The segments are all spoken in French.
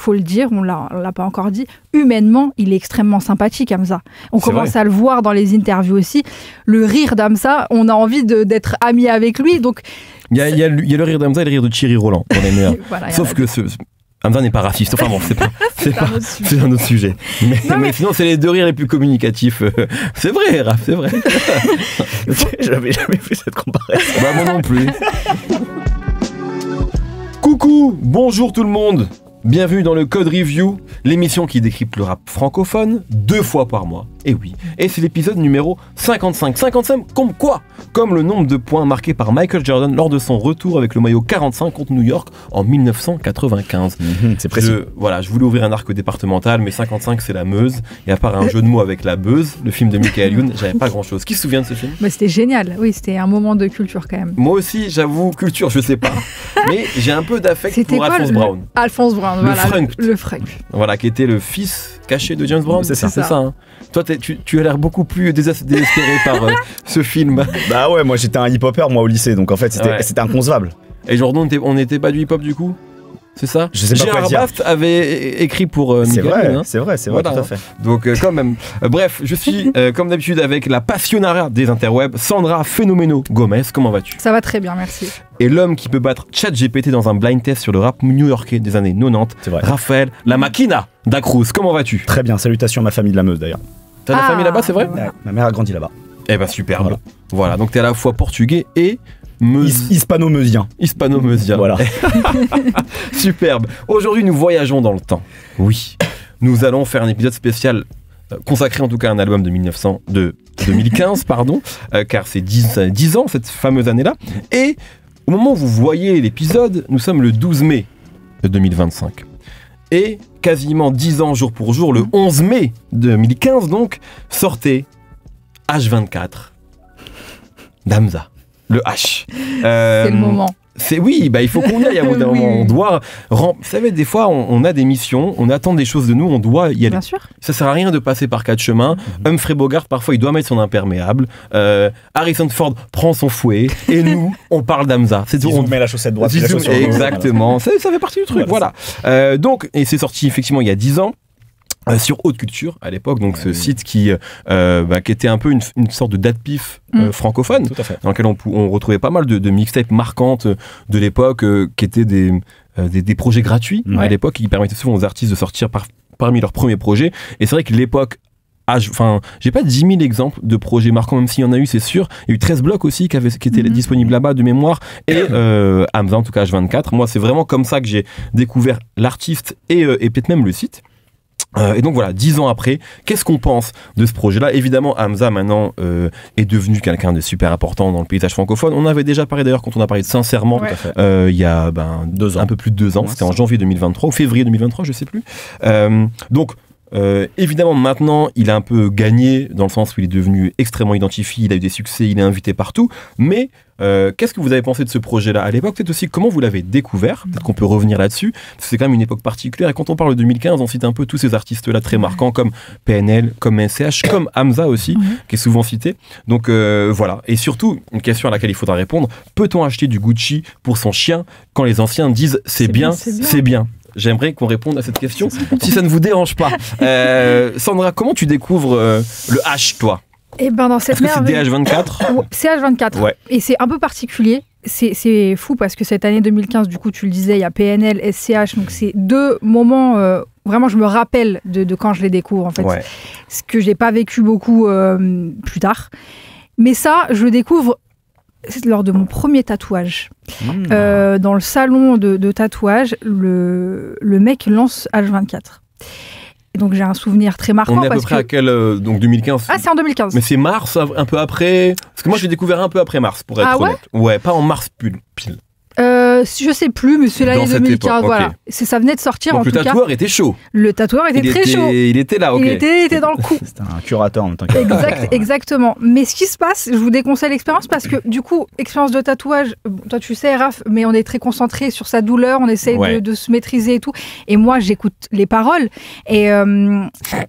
faut le dire, on l'a pas encore dit, humainement, il est extrêmement sympathique, Hamza. On commence à le voir dans les interviews aussi. Le rire d'Hamza, on a envie d'être amis avec lui. Donc, il y a le rire d'Hamza et le rire de Thierry Roland, pour les meilleurs. Voilà, sauf que Hamza n'est pas raciste. Enfin bon, c'est un autre sujet. Mais sinon, c'est les deux rires les plus communicatifs. C'est vrai, Raph, c'est vrai. J'avais jamais fait cette comparaison. Bah, moi non plus. Coucou, bonjour tout le monde. Bienvenue dans le Code Review, l'émission qui décrypte le rap francophone 2 fois par mois. Et oui, et c'est l'épisode numéro 55. 55 comme quoi? Comme le nombre de points marqués par Michael Jordan lors de son retour avec le maillot 45 contre New York en 1995. C'est précis. Je voulais ouvrir un arc départemental, mais 55 c'est la Meuse. Et à part un jeu de mots avec la Beuse, le film de Michael Youn, j'avais pas grand chose. Qui se souvient de ce film? C'était génial, oui, c'était un moment de culture quand même. Moi aussi, j'avoue, culture, je sais pas. Mais j'ai un peu d'affect pour Alphonse Brown. Alphonse Brown, voilà. Le Frank. Voilà, qui était le fils caché de James Brown. C'est ça. Hein. Toi, tu as l'air beaucoup plus désespéré par ce film. Bah ouais, moi j'étais un hip-hopper au lycée, donc en fait c'était inconcevable. Et Jordan, on n'était pas du hip-hop du coup? C'est ça? Je sais pas Gérard quoi dire. Baft avait écrit pour c'est Miguel, vrai, c'est vrai, voilà, tout à fait. Donc quand même. Bref, je suis comme d'habitude avec la passionnara des interwebs, Sandra Phénoméno Gomez. Comment vas-tu? Ça va très bien, merci. Et l'homme qui peut battre ChatGPT dans un blind test sur le rap new-yorkais des années 90, Raphaël La Machina Dacruz. Comment vas-tu? Très bien, salutations à ma famille de la Meuse d'ailleurs. T'as de la famille là-bas, c'est vrai? Voilà. Ma mère a grandi là-bas. Eh ben superbe. Voilà, donc t'es à la fois portugais et hispano-meusien. Hispano-meusien. Voilà. Superbe. Aujourd'hui, nous voyageons dans le temps. Oui. Nous allons faire un épisode spécial consacré en tout cas à un album de 2015, pardon, car c'est 10 ans, cette fameuse année-là. Et au moment où vous voyez l'épisode, nous sommes le 12 mai de 2025. Et quasiment 10 ans jour pour jour, le 11 mai 2015 donc, sortait H24 d'Hamza. Le H. C'est le moment. Il faut qu'on y aille à bout d'un moment. On doit. Vous savez, des fois, on a des missions, on attend des choses de nous, on doit y aller. Bien sûr. Ça sert à rien de passer par 4 chemins. Humphrey Bogart, parfois, il doit mettre son imperméable. Harrison Ford prend son fouet. Et nous, on parle d'Hamza. C'est tout. On met la chaussette droite. Exactement. Ça fait partie du truc. Voilà. Donc, et c'est sorti effectivement il y a 10 ans. Sur Haute Culture à l'époque, donc ce site qui était un peu une sorte de date-pif francophone, tout à fait. dans lequel on retrouvait pas mal de mixtapes marquantes de l'époque qui étaient des projets gratuits à l'époque qui permettaient souvent aux artistes de sortir parmi leurs premiers projets. Et c'est vrai que l'époque, j'ai pas 10 000 exemples de projets marquants, même s'il y en a eu, c'est sûr. Il y a eu 13 blocs aussi qui étaient disponibles là-bas de mémoire. Et Hamza, en tout cas H24. Moi, c'est vraiment comme ça que j'ai découvert l'artiste et peut-être même le site. Et donc voilà, 10 ans après, qu'est-ce qu'on pense de ce projet-là? Évidemment, Hamza maintenant est devenu quelqu'un de super important dans le paysage francophone. On avait déjà parlé d'ailleurs quand on a parlé de Sincèrement, il y a 2 ans. Un peu plus de 2 ans, c'était en janvier 2023 ou février 2023, je sais plus. Donc évidemment maintenant il a un peu gagné dans le sens où il est devenu extrêmement identifié, il a eu des succès, il est invité partout, mais qu'est-ce que vous avez pensé de ce projet-là à l'époque? Peut-être aussi comment vous l'avez découvert, peut-être qu'on peut revenir là-dessus, parce que c'est quand même une époque particulière, et quand on parle de 2015 on cite un peu tous ces artistes-là très marquants comme PNL, comme SCH, comme Hamza aussi, qui est souvent cité. Donc voilà, et surtout une question à laquelle il faudra répondre, peut-on acheter du Gucci pour son chien quand les anciens disent c'est bien. J'aimerais qu'on réponde à cette question, si ça ne vous dérange pas. Sandra, comment tu découvres le H, toi? Eh ben dans cette Est-ce que c'est DH24? C'est H24. Ouais. Et c'est un peu particulier. C'est fou parce que cette année 2015, du coup, tu le disais, il y a PNL, SCH. Donc, c'est 2 moments. Vraiment, je me rappelle de quand je les découvre, en fait. Ouais. Ce que je n'ai pas vécu beaucoup plus tard. Mais ça, je le découvre lors de mon premier tatouage. Dans le salon de tatouage, le mec lance H24. Et donc j'ai un souvenir très marquant. On est à peu près à quel donc 2015? Ah, c'est en 2015. Mais c'est mars, un peu après. Parce que moi, j'ai découvert un peu après mars, pour être honnête. Ouais, pas en mars pile. Je sais plus, mais c'est l'année 2015. Voilà. Okay. Ça venait de sortir. Donc en le tout tatoueur cas, était chaud. Le tatoueur était très chaud. Il était là, ok. Il était dans le coup. C'était un curateur en même temps. Exactement. Mais ce qui se passe, je vous déconseille l'expérience parce que du coup, expérience de tatouage, toi tu sais, Raph, mais on est très concentré sur sa douleur, on essaye de se maîtriser et tout. Et moi, j'écoute les paroles et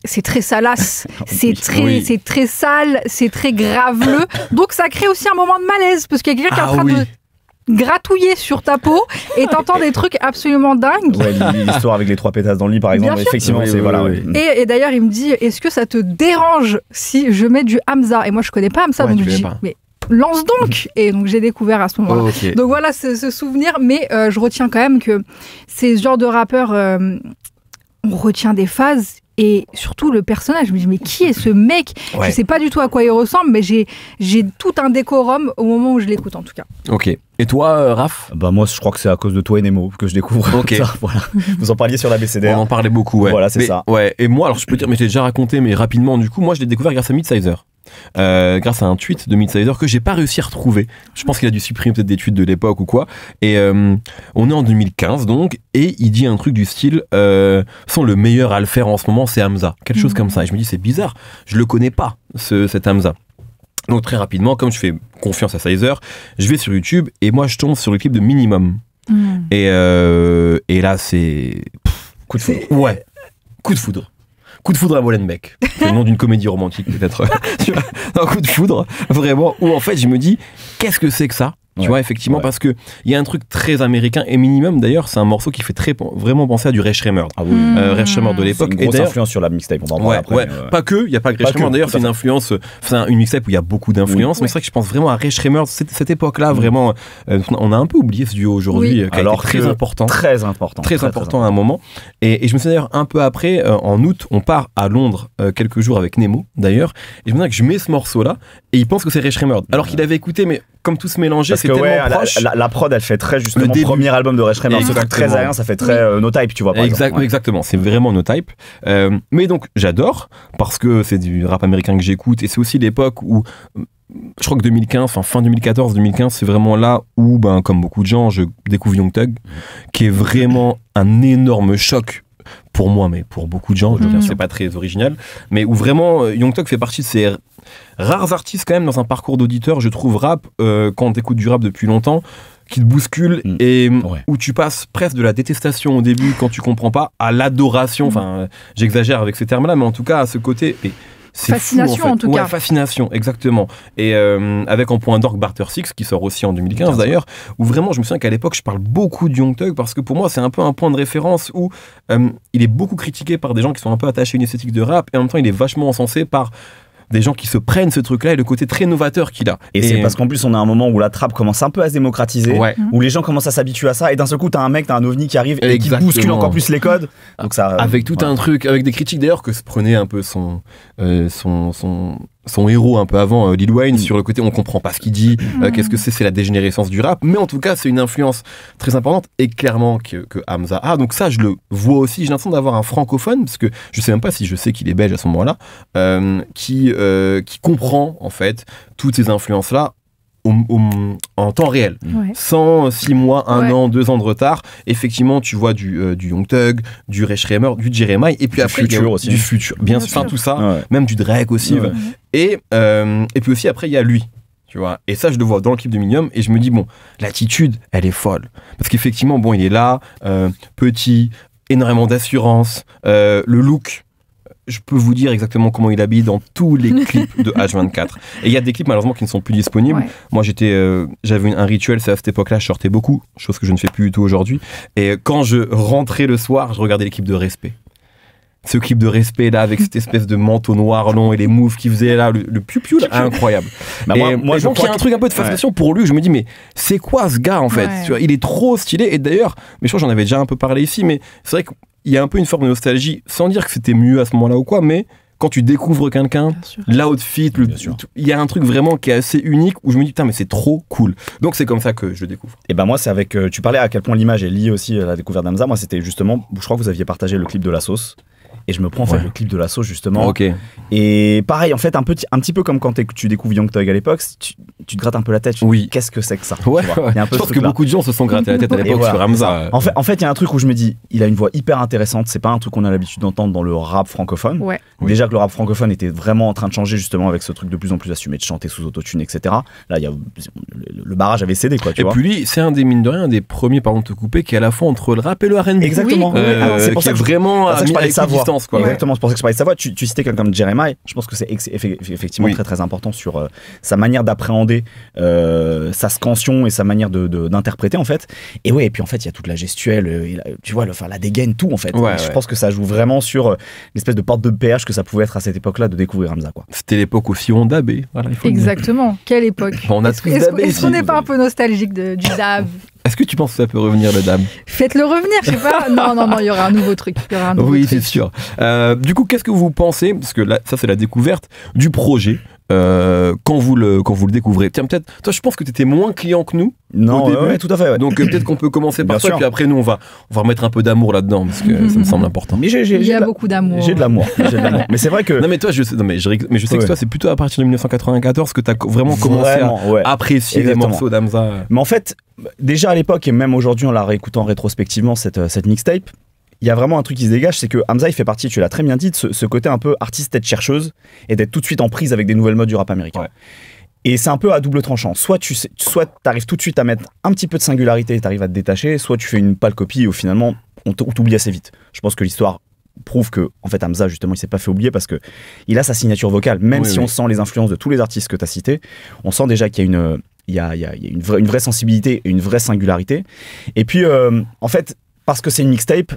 c'est très salace, c'est très sale, c'est très graveleux. Donc ça crée aussi un moment de malaise parce qu'il y a quelqu'un qui est en train gratouiller sur ta peau et t'entends des trucs absolument dingues. Ouais, l'histoire avec les 3 pétasses dans le lit, par exemple. Bien effectivement, sûr. c'est voilà. Oui. Et d'ailleurs, il me dit, est-ce que ça te dérange si je mets du Hamza? Et moi, je connais pas Hamza, donc je dis, mais lance donc. Et donc j'ai découvert à ce moment-là. Okay. Donc voilà ce souvenir, mais je retiens quand même que ces genres de rappeurs, on retient des phases. Et surtout le personnage, je me dis mais qui est ce mec? Je sais pas du tout à quoi il ressemble, mais j'ai tout un décorum au moment où je l'écoute en tout cas. Ok. Et toi, Raph? Bah moi, je crois que c'est à cause de toi et Nemo que je découvre ça. Voilà. Vous en parliez sur la BCDR. On en parlait beaucoup, ouais. Voilà, c'est ça. Ouais. Et moi, alors je peux dire, mais je l'ai déjà raconté, mais rapidement, du coup, moi, je l'ai découvert grâce à Midsizer. Grâce à un tweet de Midsizer que j'ai pas réussi à retrouver. Je pense qu'il a dû supprimer peut-être des tweets de l'époque ou quoi. Et on est en 2015 donc, et il dit un truc du style sont le meilleur à le faire en ce moment, c'est Hamza. Quelque chose comme ça. Et je me dis c'est bizarre, je le connais pas, cet Hamza. Donc très rapidement, comme je fais confiance à Sizer, je vais sur YouTube et moi je tombe sur le clip de Minimum. Et là c'est coup de foudre. Ouais, coup de foudre. Coup de foudre à Molenbeek, c'est le nom d'une comédie romantique peut-être. Un coup de foudre, vraiment, où en fait je me dis, qu'est-ce que c'est que ça? Tu vois, effectivement, parce qu'il y a un truc très américain, et Minimum d'ailleurs, c'est un morceau qui fait vraiment penser à du Ray Schremer. Ah oui. Ray Schremer de l'époque. C'est une grosse influence sur la mixtape, on va en parler après. Pas que, il n'y a pas que Ray Schremer. D'ailleurs, c'est une influence, une mixtape où il y a beaucoup d'influences, mais c'est vrai que je pense vraiment à Ray Schremer, cette époque-là, vraiment. On a un peu oublié ce duo aujourd'hui, qui a été très important. Très important à un moment. Et je me souviens d'ailleurs, un peu après, en août, on part à Londres quelques jours avec Nemo, d'ailleurs, et je me souviens que je mets ce morceau-là, et il pense que c'est Ray Schremer. Alors qu'il avait écouté, mais comme tout se mélanger, c'est tellement proche. La prod, elle fait très justement le premier album de Ray Schremer. Ce truc très aérien, ça fait très No Type, tu vois. Exactement, c'est vraiment No Type. Mais donc, j'adore, parce que c'est du rap américain que j'écoute, et c'est aussi l'époque où, je crois que 2015, enfin fin 2014-2015, c'est vraiment là où, comme beaucoup de gens, je découvre Young Thug, qui est vraiment un énorme choc pour moi, mais pour beaucoup de gens, je veux dire, c'est pas très original, mais où vraiment Young Thug fait partie de ces rares artistes quand même dans un parcours d'auditeur, je trouve rap, quand t'écoutes du rap depuis longtemps, qui te bouscule et où tu passes presque de la détestation au début quand tu comprends pas à l'adoration, enfin j'exagère avec ces termes-là, mais en tout cas à ce côté... C'est fascination fou, en fait. En tout cas. Fascination, exactement. Et avec en point d'orgue Barter Six, qui sort aussi en 2015 d'ailleurs, où vraiment je me souviens qu'à l'époque je parle beaucoup de Young Thug parce que pour moi c'est un peu un point de référence où il est beaucoup critiqué par des gens qui sont un peu attachés à une esthétique de rap et en même temps il est vachement encensé par des gens qui se prennent ce truc-là et le côté très novateur qu'il a. Et c'est parce qu'en plus on a un moment où la trappe commence un peu à se démocratiser, où les gens commencent à s'habituer à ça et d'un seul coup t'as un ovni qui arrive et qui bouscule encore plus les codes. Donc ça, avec tout un truc, avec des critiques d'ailleurs que se prenait un peu son héros un peu avant, Lil Wayne, sur le côté on comprend pas ce qu'il dit, qu'est-ce que c'est la dégénérescence du rap, mais en tout cas c'est une influence très importante et clairement que Hamza a, donc ça je le vois aussi, j'ai l'impression d'avoir un francophone, parce que je sais même pas si je sais qu'il est belge à ce moment-là, qui comprend en fait toutes ces influences-là en temps réel, sans 6 mois, 1 an, 2 ans de retard. Effectivement, tu vois du Young Thug, du Ray Schremer, du Jeremiah, et puis après futur aussi. Du futur, bien sûr, tout ça, même du Drake aussi. Et puis aussi après il y a lui. Tu vois, et ça je le vois dans le clip de Minimum et je me dis bon, l'attitude elle est folle parce qu'effectivement bon il est là, petit, énormément d'assurance, le look. Je peux vous dire exactement comment il habille dans tous les clips de H24. Et il y a des clips malheureusement qui ne sont plus disponibles. Moi j'avais un rituel, c'est à cette époque-là, je sortais beaucoup, chose que je ne fais plus du tout aujourd'hui. Et quand je rentrais le soir, je regardais les clips de Respect. Ce clip de Respect là, avec cette espèce de manteau noir long et les moves qu'il faisait là, le piou-piou là, incroyable. Moi je crois qu'il y a un truc un peu de fascination pour lui, je me dis mais c'est quoi ce gars en fait, tu vois, il est trop stylé. Et d'ailleurs, mais je crois que j'en avais déjà un peu parlé ici, mais c'est vrai qu'il y a un peu une forme de nostalgie, sans dire que c'était mieux à ce moment-là ou quoi, mais quand tu découvres quelqu'un, l'outfit, il y a un truc vraiment qui est assez unique où je me dis putain mais c'est trop cool. Donc c'est comme ça que je le découvre. Et moi c'est avec, tu parlais à quel point l'image est liée aussi à la découverte d'Hamza. Moi c'était justement, je crois que vous aviez partagé le clip de La Sauce. Et je me prends en fait le clip de La Sauce justement. Et pareil en fait un petit peu comme quand tu découvres Young Thug à l'époque, tu te grattes un peu la tête. Qu'est-ce que c'est que ça? Je pense que beaucoup de gens se sont grattés la tête à l'époque sur Hamza. En fait il y a un truc où je me dis il a une voix hyper intéressante. C'est pas un truc qu'on a l'habitude d'entendre dans le rap francophone. Déjà que le rap francophone était vraiment en train de changer justement avec ce truc de plus en plus assumé de chanter sous autotune, etc. Là il y a le barrage avait cédé quoi. Puis lui c'est un des mine de rien des premiers pardon de te couper qui est à la fois entre le rap et le R&B. Exactement. C'est pour ça que vraiment à mi-distance. sens, quoi. Exactement, c'est pour ça que je parlais de sa voix. Tu citais quelqu'un comme Jeremiah, je pense que c'est effectivement très très important sur sa manière d'appréhender sa scansion et sa manière d'interpréter en fait. Et ouais, et puis en fait, il y a toute la gestuelle, tu vois, la dégaine, tout en fait. Je pense que ça joue vraiment sur l'espèce de porte de péage que ça pouvait être à cette époque-là de découvrir Hamza, quoi. C'était l'époque aussi où on dabait. Voilà, exactement. Quelle époque. On a tous dabé. Est-ce qu'on n'est pas un peu nostalgique du dab? Est-ce que tu penses que ça peut revenir, le dab? Faites-le revenir, je sais pas. Non, il y aura un nouveau truc. Oui, c'est sûr. Du coup, qu'est-ce que vous pensez, parce que là, ça c'est la découverte du projet, quand vous le découvrez. Tiens, peut-être, toi je pense que tu étais moins client que nous. Non, au début. Tout à fait. Ouais. Donc peut-être qu'on peut commencer par ça, puis après nous on va remettre un peu d'amour là-dedans, parce que ça me semble important. Mais il y a beaucoup d'amour. J'ai de l'amour. Mais c'est vrai que... Non mais toi, je sais que toi c'est plutôt à partir de 1994 que tu as vraiment commencé à apprécier les morceaux d'Hamza. Mais en fait, déjà à l'époque, et même aujourd'hui en la réécoutant rétrospectivement cette mixtape, il y a vraiment un truc qui se dégage, c'est que Hamza il fait partie, tu l'as très bien dit, de ce côté un peu artiste tête chercheuse et d'être tout de suite en prise avec des nouvelles modes du rap américain. Ouais. Et c'est un peu à double tranchant. Soit tu arrives tout de suite à mettre un petit peu de singularité et tu arrives à te détacher, soit tu fais une pâle copie et finalement on t'oublie assez vite. Je pense que l'histoire prouve que en fait Hamza justement il s'est pas fait oublier parce que il a sa signature vocale, même si on sent les influences de tous les artistes que tu as cités, on sent déjà qu'il y a une vraie sensibilité et une vraie singularité. Et puis en fait, parce que c'est une mixtape,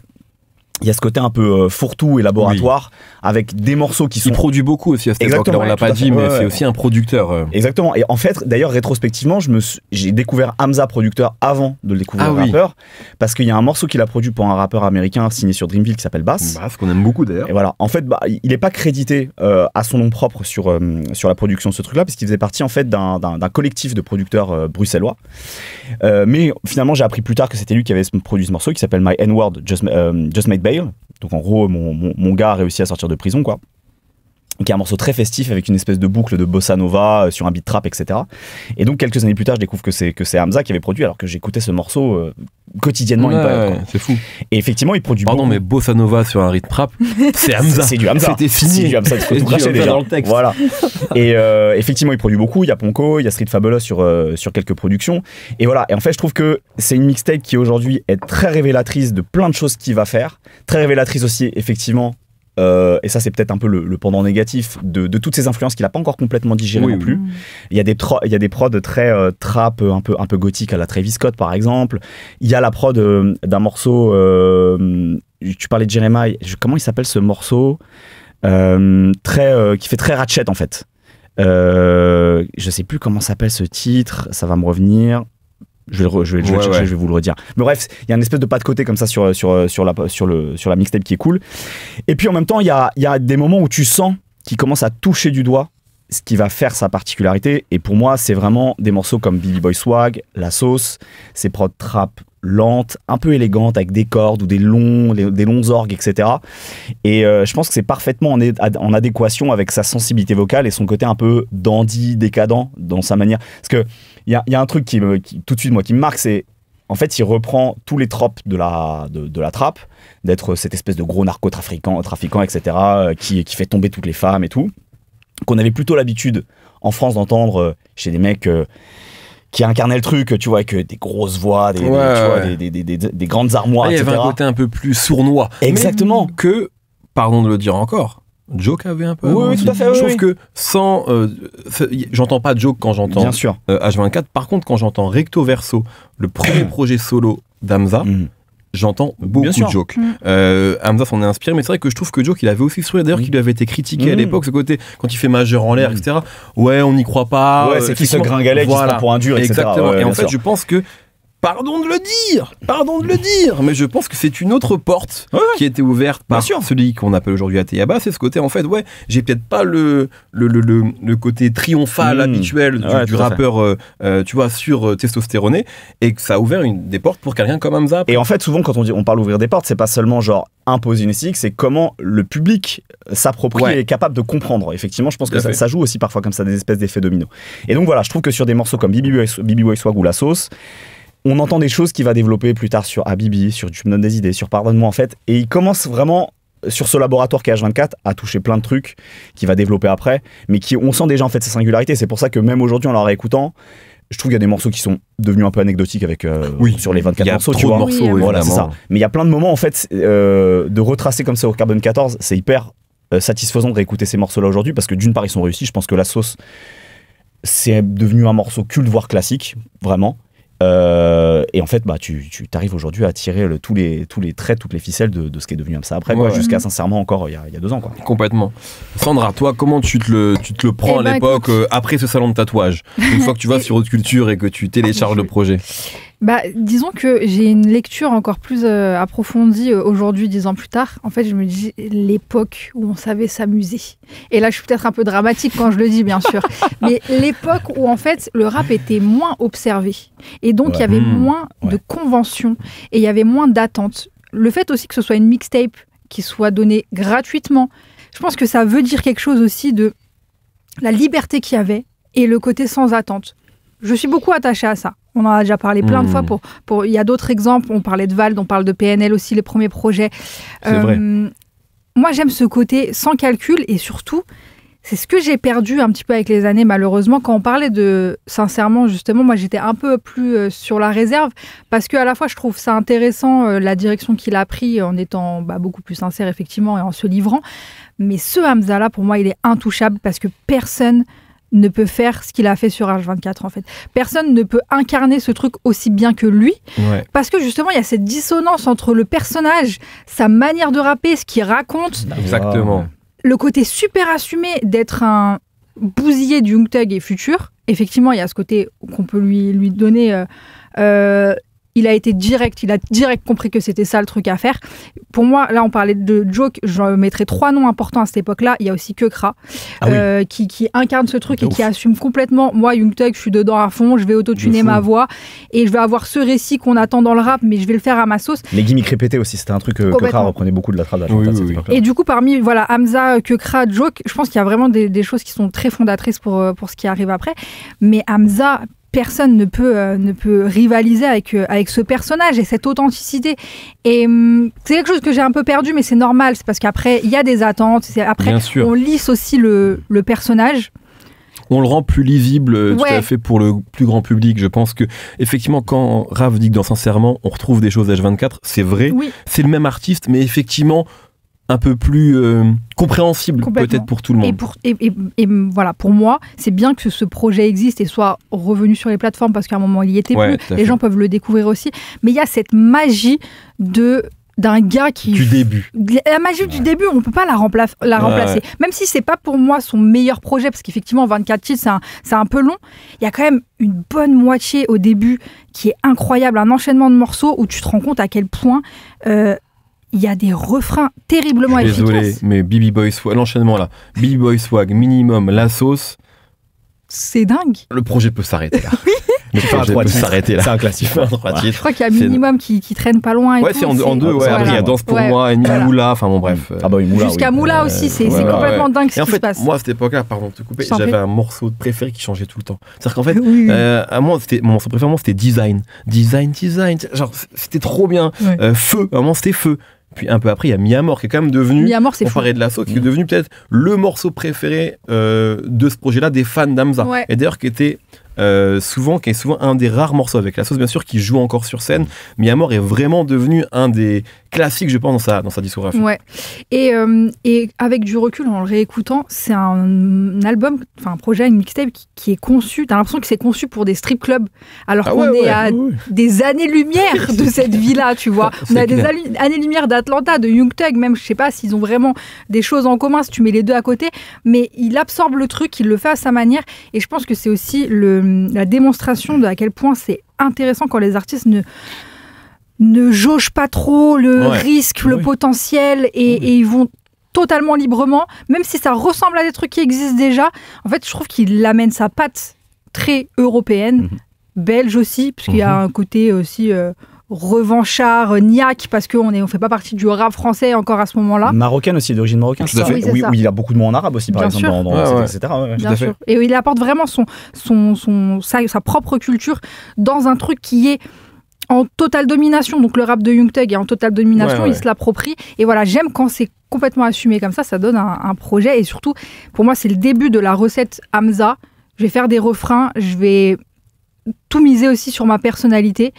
il y a ce côté un peu fourre-tout et laboratoire avec des morceaux qui sont... Il produit beaucoup aussi à cette époque-là, on l'a pas dit, mais c'est aussi un producteur. Exactement, et en fait, d'ailleurs, rétrospectivement, j'ai découvert Hamza producteur avant de le découvrir rappeur, parce qu'il y a un morceau qu'il a produit pour un rappeur américain signé sur Dreamville qui s'appelle Bass. Bass, qu'on aime beaucoup d'ailleurs. Et voilà, en fait, il n'est pas crédité à son nom propre sur la production de ce truc-là, parce qu'il faisait partie en fait d'un collectif de producteurs bruxellois. Mais finalement, j'ai appris plus tard que c'était lui qui avait produit ce morceau qui s'appelle My N-Word Just Made Bail. Donc en gros, mon gars a réussi à sortir de prison, quoi. Qui est un morceau très festif avec une espèce de boucle de bossa nova sur un beat trap, etc. Et donc quelques années plus tard, je découvre que c'est Hamza qui avait produit, alors que j'écoutais ce morceau quotidiennement. C'est fou. Et effectivement, il produit. Pardon, mais bossa nova sur un rythme trap, c'est Hamza. C'est du Hamza. C'était fini. C'est du Hamza. Il faut tout cracher déjà. Dans le texte. Voilà. Et effectivement, il produit beaucoup. Il y a Ponko, il y a Street Fabulous sur quelques productions. Et voilà. Et en fait, je trouve que c'est une mixtape qui aujourd'hui est très révélatrice de plein de choses qu'il va faire. Très révélatrice aussi, effectivement. Et ça c'est peut-être un peu le pendant négatif de toutes ces influences qu'il n'a pas encore complètement digérées non plus. Il y a des prods très trap un peu gothique à la Travis Scott par exemple. Il y a la prod d'un morceau, tu parlais de Jeremiah, comment il s'appelle ce morceau, qui fait très ratchet en fait. Je sais plus comment s'appelle ce titre, ça va me revenir. Je vais vous le redire. Mais bref, il y a une espèce de pas de côté comme ça sur la mixtape qui est cool. Et puis en même temps, il y a des moments où tu sens qu'il commence à toucher du doigt ce qui va faire sa particularité. Et pour moi, c'est vraiment des morceaux comme Baby Boy Swag, La Sauce, ces prods trap lentes, un peu élégantes avec des cordes ou des longs orgues, etc. Et je pense que c'est parfaitement en adéquation avec sa sensibilité vocale et son côté un peu dandy, décadent dans sa manière. Parce que il y a un truc qui tout de suite moi qui me marque, c'est en fait il reprend tous les tropes de la trappe, d'être cette espèce de gros narcotrafiquant, etc. Qui fait tomber toutes les femmes et tout, qu'on avait plutôt l'habitude en France d'entendre chez des mecs qui incarnaient le truc, tu vois, avec des grosses voix, des grandes armoires, etc. Il y avait un côté un peu plus sournois. Exactement. Même que, pardon de le dire encore, Joke avait un peu. Oui, tout à fait. Je trouve que sans. J'entends pas Joke quand j'entends Bien sûr. H24. Par contre, quand j'entends Recto Verso, le premier projet solo d'Hamza, j'entends beaucoup de Joke. Hamza s'en est inspiré, mais c'est vrai que je trouve que Joke, il avait aussi souri, d'ailleurs, qu'il lui avait été critiqué à l'époque, ce côté, quand il fait majeur en l'air, etc. Ouais, on n'y croit pas. Ouais, c'est qui se gringalait, qui se prend pour un dur, etc. Exactement. Et en fait, je pense que. Pardon de le dire, mais je pense que c'est une autre porte qui a été ouverte par celui qu'on appelle aujourd'hui Ateyaba. C'est ce côté, en fait, j'ai peut-être pas le côté triomphal habituel du rappeur, tu vois, sur testostéroné, et que ça a ouvert des portes pour quelqu'un comme Hamza. Et en fait, souvent, quand on parle d'ouvrir des portes, c'est pas seulement genre imposer une esthétique, c'est comment le public s'approprie et est capable de comprendre. Effectivement, je pense que ça joue aussi parfois comme ça, des espèces d'effets dominos. Et donc voilà, je trouve que sur des morceaux comme Baby Boy Swag ou La Sauce, on entend des choses qu'il va développer plus tard sur Habibi, sur Tu me donnes des idées, sur Pardonne-moi en fait. Et il commence vraiment, sur ce laboratoire qui est H24, à toucher plein de trucs qu'il va développer après, mais on sent déjà en fait sa singularité. C'est pour ça que même aujourd'hui, en la réécoutant, je trouve qu'il y a des morceaux qui sont devenus un peu anecdotiques avec sur les 24 morceaux, tu vois. Voilà, c'est ça. Mais il y a plein de moments en fait de retracer comme ça au Carbone 14, c'est hyper satisfaisant de réécouter ces morceaux-là aujourd'hui parce que d'une part ils sont réussis. Je pense que La Sauce c'est devenu un morceau culte voire classique, vraiment. Et en fait, tu arrives aujourd'hui à tirer tous les traits, toutes les ficelles de ce qui est devenu Hamza après, jusqu'à sincèrement encore il y a 2 ans. Quoi. Complètement. Sandra, toi, comment tu te le prends à l'époque, après ce salon de tatouage, une fois que tu vas sur Haute Culture et que tu télécharges le projet? Disons que j'ai une lecture encore plus approfondie aujourd'hui, 10 ans plus tard. En fait, je me dis l'époque où on savait s'amuser. Et là, je suis peut-être un peu dramatique quand je le dis, bien sûr. Mais l'époque où, en fait, le rap était moins observé. Et donc, il y avait moins de conventions et il y avait moins d'attentes. Le fait aussi que ce soit une mixtape qui soit donnée gratuitement, je pense que ça veut dire quelque chose aussi de la liberté qu'il y avait et le côté sans attente. Je suis beaucoup attachée à ça. On en a déjà parlé plein de fois. Il y a d'autres exemples. On parlait de Vald, on parle de PNL aussi, les premiers projets. C'est vrai. Moi, j'aime ce côté sans calcul et surtout, c'est ce que j'ai perdu un petit peu avec les années, malheureusement. Quand on parlait de sincèrement, justement, moi, j'étais un peu plus sur la réserve parce qu'à la fois, je trouve ça intéressant, la direction qu'il a pris en étant beaucoup plus sincère, effectivement, et en se livrant. Mais ce Hamza-là, pour moi, il est intouchable parce que personne ne peut faire ce qu'il a fait sur H24 en fait. Personne ne peut incarner ce truc aussi bien que lui parce que justement il y a cette dissonance entre le personnage, sa manière de rapper, ce qu'il raconte. Exactement. Le côté super assumé d'être un bousillé du Young Thug et Future. Effectivement, il y a ce côté qu'on peut lui donner... il a été direct, il a direct compris que c'était ça le truc à faire. Pour moi, là on parlait de Joke, je mettrais 3 noms importants à cette époque-là. Il y a aussi Keukra, qui incarne ce truc et qui assume complètement. Moi, Young Thug, je suis dedans à fond, je vais autotuner ma voix et je vais avoir ce récit qu'on attend dans le rap, mais je vais le faire à ma sauce. Les gimmicks répétés aussi, c'était un truc que Keukra reprenait beaucoup de la trad. Et du coup, parmi Hamza, Keukra, Joke, je pense qu'il y a vraiment des choses qui sont très fondatrices pour ce qui arrive après. Mais Hamza, personne ne peut rivaliser avec ce personnage et cette authenticité. Et c'est quelque chose que j'ai un peu perdu, mais c'est normal. C'est parce qu'après, il y a des attentes. Après, on lisse aussi le personnage. On le rend plus lisible tout à fait pour le plus grand public. Je pense que effectivement, quand Raph dit que dans Sincèrement, on retrouve des choses H24, c'est vrai. C'est le même artiste, mais effectivement un peu plus compréhensible peut-être pour tout le monde. Et voilà, pour moi, c'est bien que ce projet existe et soit revenu sur les plateformes parce qu'à un moment, il y était plus. Les gens peuvent le découvrir aussi. Mais il y a cette magie d'un gars qui... Du début. La magie du début, on ne peut pas la remplacer. Même si c'est pas pour moi son meilleur projet, parce qu'effectivement, 24 titres, c'est un peu long, il y a quand même une bonne moitié au début qui est incroyable, un enchaînement de morceaux où tu te rends compte à quel point... il y a des refrains terriblement efficaces. Désolé, mais Bibi Boy Swag, l'enchaînement là, Bibi Boy Swag, Minimum, La Sauce. C'est dingue. Le projet peut s'arrêter là. Le projet peut s'arrêter là. C'est un classique. Je crois qu'il y a Minimum qui traîne pas loin. C'est en deux. Après, il y a Danse pour moi, et Moula. Enfin bon, bref. Jusqu'à Moula aussi, c'est complètement dingue ce qui se passe. Moi, à cette époque-là, pardon de te couper, j'avais un morceau préféré qui changeait tout le temps. C'est-à-dire qu'en fait, à moi, mon morceau préféré, c'était Design. Genre, c'était trop bien. Feu, à un moment, c'était Feu. Puis un peu après, il y a Mi Amor qui est quand même devenu, on parlait de La Sauce, qui est devenu peut-être le morceau préféré de ce projet-là des fans d'Hamza. Et d'ailleurs, qui est souvent un des rares morceaux avec La Sauce, bien sûr, qui joue encore sur scène. Mi Amor est vraiment devenu un des classiques, je pense, dans sa discographie. Et avec du recul, en le réécoutant, c'est un album, un projet, une mixtape qui est conçu, t'as l'impression que c'est conçu pour des strip clubs, alors qu'on est à des années-lumière de cette vie-là, tu vois. On a des années-lumière d'Atlanta, de Young Thug, même, je sais pas s'ils ont vraiment des choses en commun, si tu mets les deux à côté, mais il absorbe le truc, il le fait à sa manière, et je pense que c'est aussi la démonstration de à quel point c'est intéressant quand les artistes ne jaugent pas trop le risque, le potentiel, et ils vont totalement librement, même si ça ressemble à des trucs qui existent déjà. En fait, je trouve qu'il amène sa patte très européenne, belge aussi, puisqu'il y a un côté aussi revanchard, niaque, parce qu'on ne fait pas partie du rap français encore à ce moment-là. Marocaine aussi, d'origine marocaine. Oui, il y a beaucoup de mots en arabe aussi, par exemple, etc. Bien sûr. Et il apporte vraiment sa propre culture dans un truc qui est en totale domination. Donc le rap de Young Thug est en totale domination, il se l'approprie. Et voilà, j'aime quand c'est complètement assumé comme ça donne un projet. Et surtout, pour moi, c'est le début de la recette Hamza. Je vais faire des refrains, je vais tout misé aussi sur ma personnalité.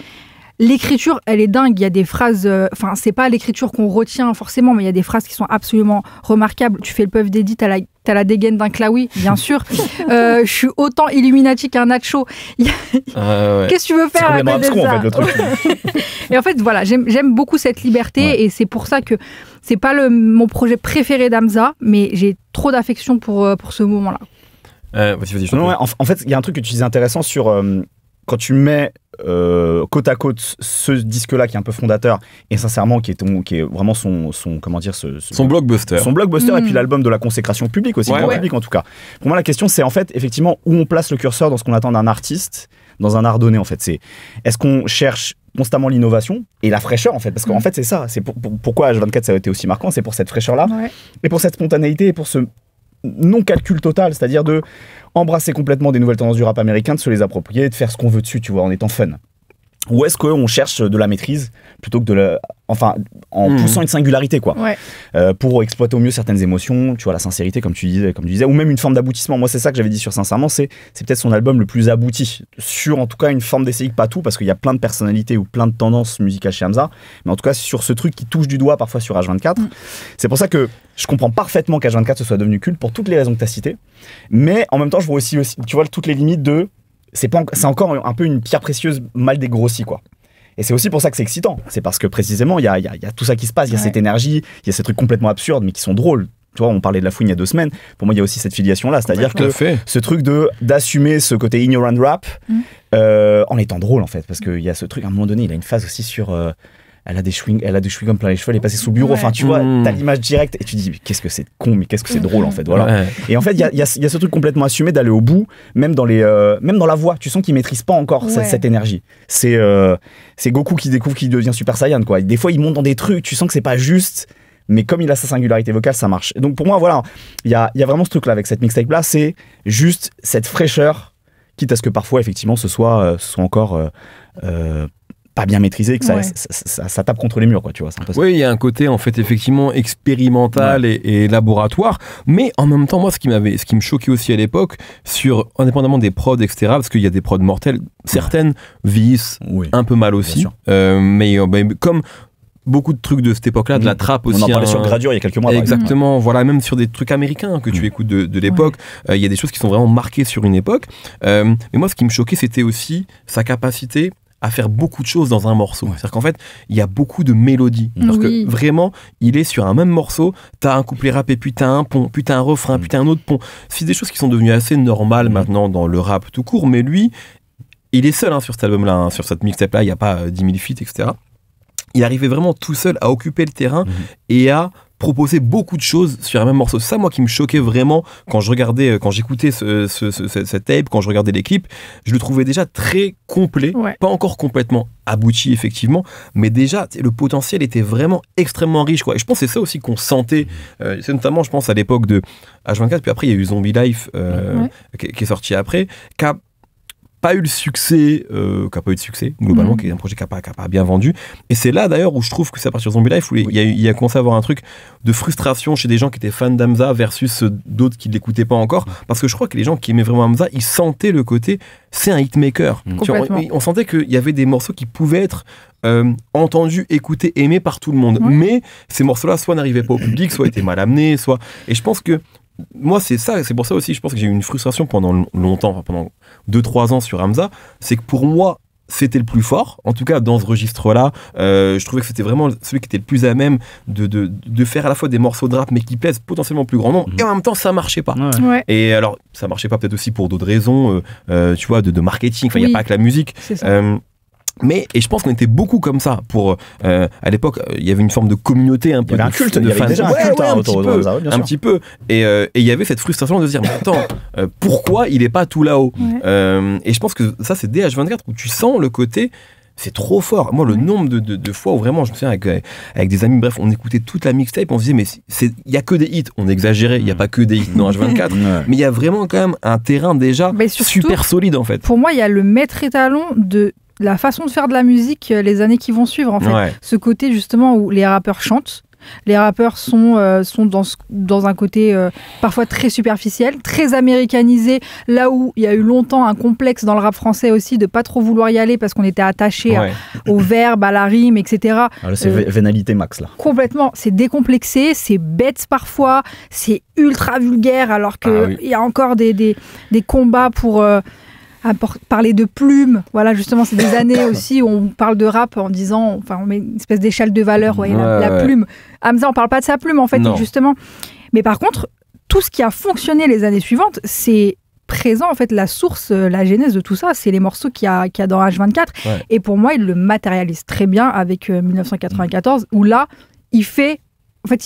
L'écriture, elle est dingue. Il y a des phrases, c'est pas l'écriture qu'on retient forcément, mais il y a des phrases qui sont absolument remarquables. Tu fais le puff d'Eddie, t'as la dégaine d'un Klaoui, bien sûr. Je suis autant Illuminati qu'un Nacho. Qu'est-ce que tu veux faire à côté de ça ? En fait, le truc. Et en fait, voilà, j'aime beaucoup cette liberté et c'est pour ça que c'est pas mon projet préféré d'Hamza, mais j'ai trop d'affection pour ce moment-là. Vas-y, en fait, il y a un truc que tu disais intéressant sur quand tu mets côte à côte ce disque-là qui est un peu fondateur et sincèrement qui est vraiment son comment dire son blockbuster et puis l'album de la consécration publique aussi, public en tout cas. Pour moi la question c'est en fait effectivement où on place le curseur dans ce qu'on attend d'un artiste, dans un art donné en fait. Est-ce qu'on cherche constamment l'innovation et la fraîcheur en fait, parce qu'en fait c'est ça, c'est pourquoi H24 ça a été aussi marquant, c'est pour cette fraîcheur-là et pour cette spontanéité et pour ce non-calcul total, c'est-à-dire de embrasser complètement des nouvelles tendances du rap américain, de se les approprier, de faire ce qu'on veut dessus, tu vois, en étant fun. Ou est-ce qu'on cherche de la maîtrise plutôt que en poussant une singularité, quoi, pour exploiter au mieux certaines émotions, tu vois, la sincérité, comme tu disais, ou même une forme d'aboutissement. Moi, c'est ça que j'avais dit sur Sincèrement, c'est peut-être son album le plus abouti, sur en tout cas une forme d'essayisme, pas tout, parce qu'il y a plein de personnalités ou plein de tendances musicales chez Hamza, mais en tout cas sur ce truc qui touche du doigt parfois sur H24. C'est pour ça que je comprends parfaitement qu'H24 se soit devenu culte pour toutes les raisons que tu as citées, mais en même temps, je vois aussi tu vois, toutes les limites de. C'est encore un peu une pierre précieuse mal dégrossie, quoi. Et c'est aussi pour ça que c'est excitant. C'est parce que précisément, il y a tout ça qui se passe, il y a cette énergie, il y a ces trucs complètement absurdes, mais qui sont drôles. Tu vois, on parlait de La Fouine il y a 2 semaines. Pour moi, il y a aussi cette filiation-là. C'est-à-dire que ce truc d'assumer ce côté ignorant rap en étant drôle, en fait. Parce qu'il y a ce truc, à un moment donné, il a une phase aussi sur... Elle a des chewing-gums plein les cheveux, elle est passée sous bureau. Enfin, tu vois, t'as l'image directe et tu dis, qu'est-ce que c'est con, mais qu'est-ce que c'est drôle, en fait. Voilà. Et en fait, il y a ce truc complètement assumé d'aller au bout, même dans la voix. Tu sens qu'il maîtrise pas encore cette énergie. C'est Goku qui découvre qu'il devient Super Saiyan, quoi. Des fois, il monte dans des trucs, tu sens que c'est pas juste, mais comme il a sa singularité vocale, ça marche. Et donc, pour moi, voilà, il y a vraiment ce truc-là avec cette mixtape-là, c'est juste cette fraîcheur, quitte à ce que parfois, effectivement, ce soit encore. Pas bien maîtrisé, que ça tape contre les murs, quoi, tu vois. Oui, il y a un côté, en fait, effectivement, expérimental et laboratoire, mais en même temps, moi, ce qui me choquait aussi à l'époque, indépendamment des prods, etc., parce qu'il y a des prods mortelles, certaines vieillissent un peu mal aussi, mais comme beaucoup de trucs de cette époque-là, de la trappe aussi. On en parlait sur Gradure il y a quelques mois. Exactement, voilà, même sur des trucs américains que tu écoutes de l'époque, il y a des choses qui sont vraiment marquées sur une époque. Mais moi, ce qui me choquait, c'était aussi sa capacité à faire beaucoup de choses dans un morceau. C'est-à-dire qu'en fait, il y a beaucoup de mélodies. Parce que vraiment, il est sur un même morceau, t'as un couplet rap et puis t'as un pont, puis t'as un refrain, puis t'as un autre pont. C'est des choses qui sont devenues assez normales maintenant dans le rap tout court, mais lui, il est seul sur cet album-là, sur cette mixtape-là, il n'y a pas 10 000 feats, etc. Il arrivait vraiment tout seul à occuper le terrain et à proposer beaucoup de choses sur un même morceau. C'est ça, moi, qui me choquait vraiment quand j'écoutais cette tape, quand je regardais les clips. Je le trouvais déjà très complet, pas encore complètement abouti, effectivement, mais déjà, le potentiel était vraiment extrêmement riche, quoi. Et je pense que c'est ça aussi qu'on sentait, c'est notamment, je pense, à l'époque de H24, puis après, il y a eu Zombie Life, qui est sorti après, qui a pas eu le succès, globalement, qui est un projet qui a pas bien vendu. Et c'est là d'ailleurs où je trouve que c'est à partir de Zombie Life où il y a commencé à avoir un truc de frustration chez des gens qui étaient fans d'Hamza versus d'autres qui ne l'écoutaient pas encore. Parce que je crois que les gens qui aimaient vraiment Hamza, ils sentaient le côté, c'est un hitmaker. On sentait qu'il y avait des morceaux qui pouvaient être entendus, écoutés, aimés par tout le monde. Mais ces morceaux-là, soit n'arrivaient pas au public, soit étaient mal amenés, soit... Et je pense que moi, c'est pour ça aussi, je pense que j'ai eu une frustration pendant longtemps, pendant 2-3 ans sur Hamza, c'est que pour moi, c'était le plus fort, en tout cas dans ce registre-là. Je trouvais que c'était vraiment celui qui était le plus à même de faire à la fois des morceaux de rap, mais qui plaisent potentiellement au plus grand nombre, et en même temps, ça marchait pas. Et alors, ça marchait pas peut-être aussi pour d'autres raisons, tu vois, de marketing, enfin, il n'y a pas que la musique. Et je pense qu'on était beaucoup comme ça. À l'époque, il y avait une forme de communauté un peu. Il y avait un culte, il y avait déjà un culte autour de Hamza, bien sûr. Un petit peu. Et il y avait cette frustration de se dire, mais attends, pourquoi il est pas tout là-haut Et je pense que ça, c'est dès H24 où tu sens le côté. C'est trop fort. Moi, le nombre de fois où vraiment, je me souviens avec des amis, bref, on écoutait toute la mixtape, on se disait, mais il n'y a que des hits. On exagérait, il n'y a pas que des hits dans H24, mais il y a vraiment quand même un terrain déjà super solide, en fait. Pour moi, il y a le maître étalon de la façon de faire de la musique les années qui vont suivre, en fait. Ce côté, justement, où les rappeurs chantent, Les rappeurs sont dans un côté parfois très superficiel, très américanisé, là où il y a eu longtemps un complexe dans le rap français aussi de pas trop vouloir y aller parce qu'on était attaché au verbe, à la rime, etc. Alors c'est vénalité max là. Complètement, c'est décomplexé, c'est bête parfois, c'est ultra vulgaire alors qu'il y a encore des combats pour... parler de plumes, voilà, justement, c'est des années aussi où on parle de rap en disant, enfin, on met une espèce d'échelle de valeur, la plume. Hamza, on parle pas de sa plume, en fait, justement. Mais par contre, tout ce qui a fonctionné les années suivantes, c'est présent, en fait, la source, la genèse de tout ça, c'est les morceaux qu'il y a dans H24. Et pour moi, il le matérialise très bien avec 1994, où là, il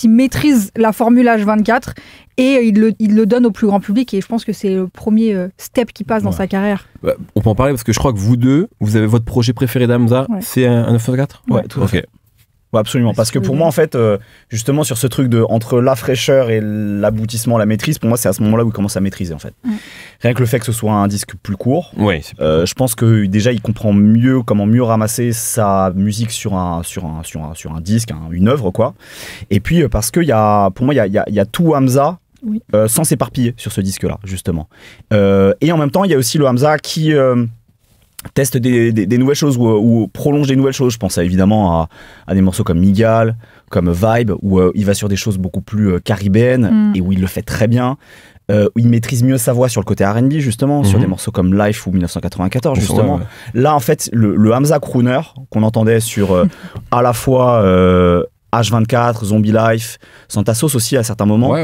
maîtrise la formule H24 et il le donne au plus grand public, et je pense que c'est le premier step qui passe dans sa carrière. On peut en parler parce que je crois que vous deux, vous avez votre projet préféré d'Hamza, c'est un 994 ? Ouais, tout à fait. Ouais, absolument, parce que pour moi, en fait, justement, sur ce truc entre la fraîcheur et l'aboutissement, la maîtrise, pour moi, c'est à ce moment-là où il commence à maîtriser, en fait. Rien que le fait que ce soit un disque plus court, je pense que déjà, il comprend mieux comment mieux ramasser sa musique sur un disque, une œuvre, quoi. Et puis, parce que pour moi, il y a tout Hamza, sans s'éparpiller sur ce disque-là, justement. Et en même temps, il y a aussi le Hamza qui... teste des nouvelles choses ou prolonge des nouvelles choses. Je pense évidemment à des morceaux comme Migal, comme Vibe, où il va sur des choses beaucoup plus caribéennes et où il le fait très bien. Où il maîtrise mieux sa voix sur le côté R&B, justement, sur des morceaux comme Life ou 1994, justement. Là, en fait, le Hamza crooner qu'on entendait sur à la fois H24, Zombie Life, Santa Sauce aussi à certains moments.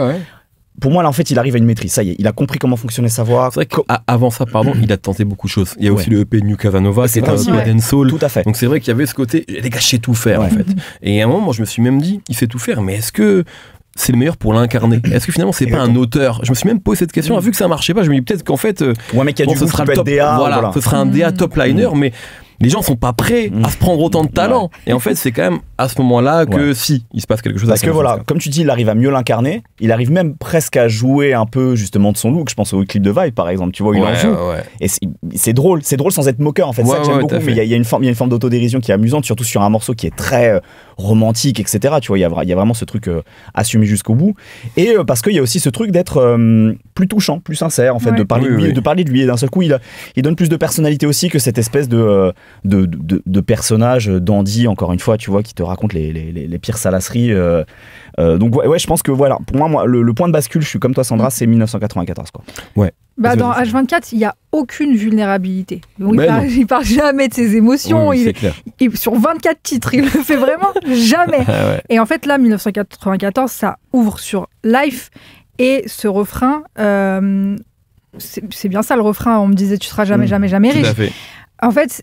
Pour moi, là, en fait, il arrive à une maîtrise. Ça y est, il a compris comment fonctionnait sa voix. C'est vrai qu'avant ça, il a tenté beaucoup de choses. Il y a aussi le EP New Casanova, c'est un peu soul. Tout à fait. Donc c'est vrai qu'il y avait ce côté, les gars, je sais tout faire, en fait. Et à un moment, moi, je me suis même dit, il sait tout faire, mais est-ce que c'est le meilleur pour l'incarner? Est-ce que finalement, c'est pas un auteur? Je me suis même posé cette question. Vu que ça marchait pas, je me dis peut-être qu'en fait, ce sera le top DA. Voilà, ce sera un DA top liner, mais les gens sont pas prêts à se prendre autant de talent. Et en fait, c'est quand même à ce moment-là que il se passe quelque chose. Parce que voilà, comme tu dis, il arrive à mieux l'incarner. Il arrive même presque à jouer un peu justement de son look. Je pense au clip de Vibe, par exemple. Tu vois, il en joue. Et c'est drôle sans être moqueur. En fait, ça que j'aime beaucoup. Mais il y a une forme d'autodérision qui est amusante, surtout sur un morceau qui est très romantique, etc. Tu vois, il y a vraiment ce truc assumé jusqu'au bout. Et parce qu'il y a aussi ce truc d'être plus touchant, plus sincère, en fait, de parler de lui. Et d'un seul coup, il donne plus de personnalité aussi que cette espèce de personnage dandy, encore une fois, tu vois, qui te raconte les pires salasseries. Donc je pense que voilà, pour moi le point de bascule, je suis comme toi, Sandra, c'est 1994, quoi. Dans H24, il n'y a aucune vulnérabilité. Il parle jamais de ses émotions. Sur 24 titres, il le fait vraiment jamais. Et en fait, là, 1994, ça ouvre sur Life. Et ce refrain, c'est bien ça le refrain. On me disait, tu seras jamais, jamais, jamais riche. En fait,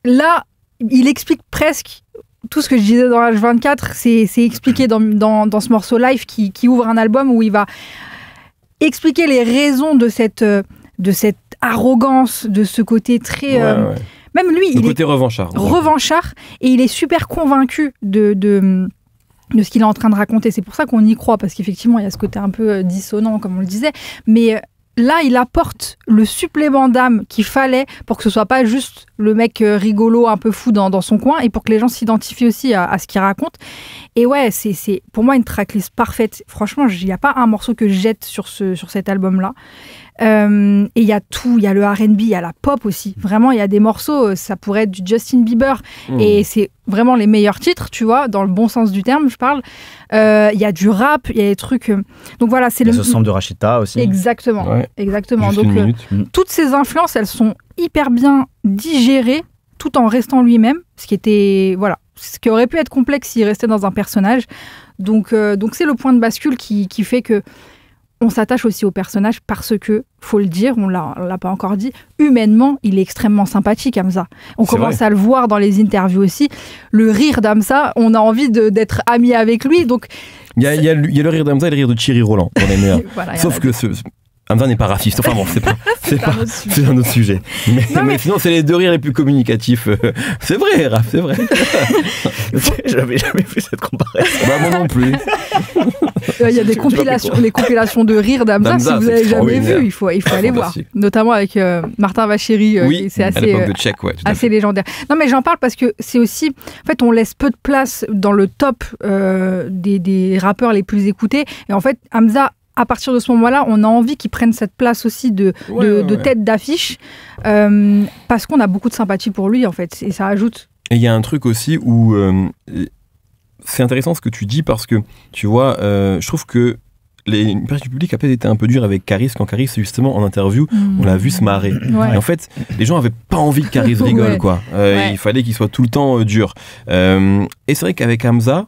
là, il explique presque tout ce que je disais dans H24. C'est expliqué dans ce morceau Life qui ouvre un album où il va expliquer les raisons de cette arrogance, de ce côté très... Même lui, il est revanchard, et il est super convaincu de ce qu'il est en train de raconter. C'est pour ça qu'on y croit, parce qu'effectivement, il y a ce côté un peu dissonant, comme on le disait. Mais là, il apporte le supplément d'âme qu'il fallait pour que ce soit pas juste le mec rigolo, un peu fou dans son coin, et pour que les gens s'identifient aussi à ce qu'il raconte. Et c'est pour moi une tracklist parfaite. Franchement, il n'y a pas un morceau que je jette sur cet album-là. Et il y a tout, il y a le R&B, il y a la pop aussi. Vraiment, il y a des morceaux, ça pourrait être du Justin Bieber. Et c'est vraiment les meilleurs titres, tu vois, dans le bon sens du terme, je parle. Il y a du rap, il y a des trucs... Donc voilà, c'est ce sample de Rachita aussi. Exactement. Donc toutes ces influences, elles sont hyper bien digérées, tout en restant lui-même, ce qui aurait pu être complexe s'il restait dans un personnage. Donc c'est le point de bascule qui fait que on s'attache aussi au personnage parce que, faut le dire, on l'a pas encore dit, humainement, il est extrêmement sympathique, Hamza. On commence à le voir dans les interviews aussi. Le rire d'Hamza, on a envie d'être amis avec lui. Donc il y a le rire d'Hamza et le rire de Thierry Roland, on est meilleurs. Sauf que Hamza n'est pas raciste. Enfin bon, c'est un autre sujet. Mais sinon, c'est les deux rires les plus communicatifs. C'est vrai, Raph, c'est vrai. J'avais jamais vu cette comparaison. Bah, moi non plus. Il y a des compilations de rires d'Hamza, si vous n'avez jamais vu, il faut aller voir. Notamment avec Martin Vacheri, oui, c'est assez, à l'époque de Tchèque, ouais, assez légendaire. Non, mais j'en parle parce que c'est aussi... En fait, on laisse peu de place dans le top des rappeurs les plus écoutés. Et en fait, Hamza, à partir de ce moment-là, on a envie qu'il prenne cette place aussi de tête d'affiche parce qu'on a beaucoup de sympathie pour lui, en fait. Et ça ajoute... Et il y a un truc aussi où... c'est intéressant ce que tu dis parce que, tu vois, je trouve que une partie du public a peut-être été un peu dur avec Caris quand Caris, justement, en interview, on l'a vu se marrer. Ouais. Et en fait, les gens avaient pas envie que Caris rigole, quoi. Il fallait qu'il soit tout le temps dur. Et c'est vrai qu'avec Hamza,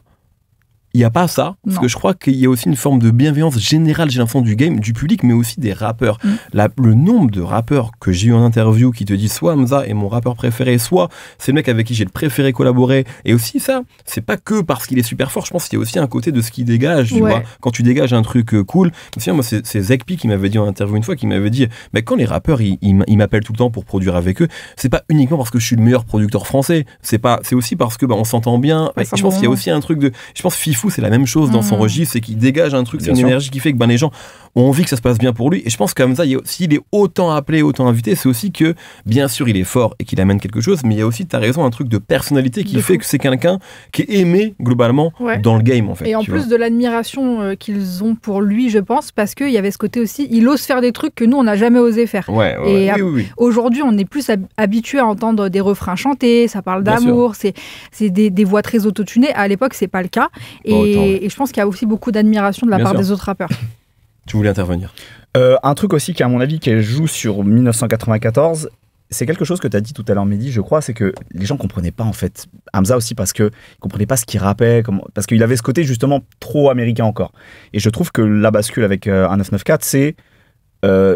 il n'y a pas ça, parce que je crois qu'il y a aussi une forme de bienveillance générale, j'ai l'impression, du game, du public, mais aussi des rappeurs. Le nombre de rappeurs que j'ai eu en interview qui te disent soit Hamza est mon rappeur préféré, soit c'est le mec avec qui j'ai le préféré collaborer. Et aussi ça, c'est pas que parce qu'il est super fort, je pense qu'il y a aussi un côté de ce qu'il dégage, tu vois. Quand tu dégages un truc cool, moi c'est Zekpi qui m'avait dit en interview une fois, qui m'avait dit, mais quand les rappeurs ils m'appellent tout le temps pour produire avec eux, c'est pas uniquement parce que je suis le meilleur producteur français, c'est aussi parce que on s'entend bien. Je pense qu'il y a aussi un truc de, je pense Fifou c'est la même chose dans son registre, c'est qu'il dégage un truc, c'est une énergie qui fait que les gens ont envie que ça se passe bien pour lui. Et je pense que comme ça, s'il est autant appelé, autant invité, c'est aussi que, bien sûr, il est fort et qu'il amène quelque chose, mais il y a aussi, t'as raison, un truc de personnalité qui fait que c'est quelqu'un qui est aimé globalement dans le game, en fait. Et en plus de l'admiration qu'ils ont pour lui, je pense, parce qu'il y avait ce côté aussi, il ose faire des trucs que nous, on n'a jamais osé faire. Et aujourd'hui, on est plus habitué à entendre des refrains chantés, ça parle d'amour, c'est des voix très autotunées. À l'époque, c'est pas le cas. Et je pense qu'il y a aussi beaucoup d'admiration de la part des autres rappeurs. Tu voulais intervenir. Un truc aussi qui, à mon avis, qu'elle joue sur 1994, c'est quelque chose que tu as dit tout à l'heure, Mehdi, je crois, c'est que les gens comprenaient pas, en fait, Hamza aussi, parce qu'ils comprenaient pas ce qu'il rappait, parce qu'il avait ce côté, justement, trop américain encore. Et je trouve que la bascule avec un 994, c'est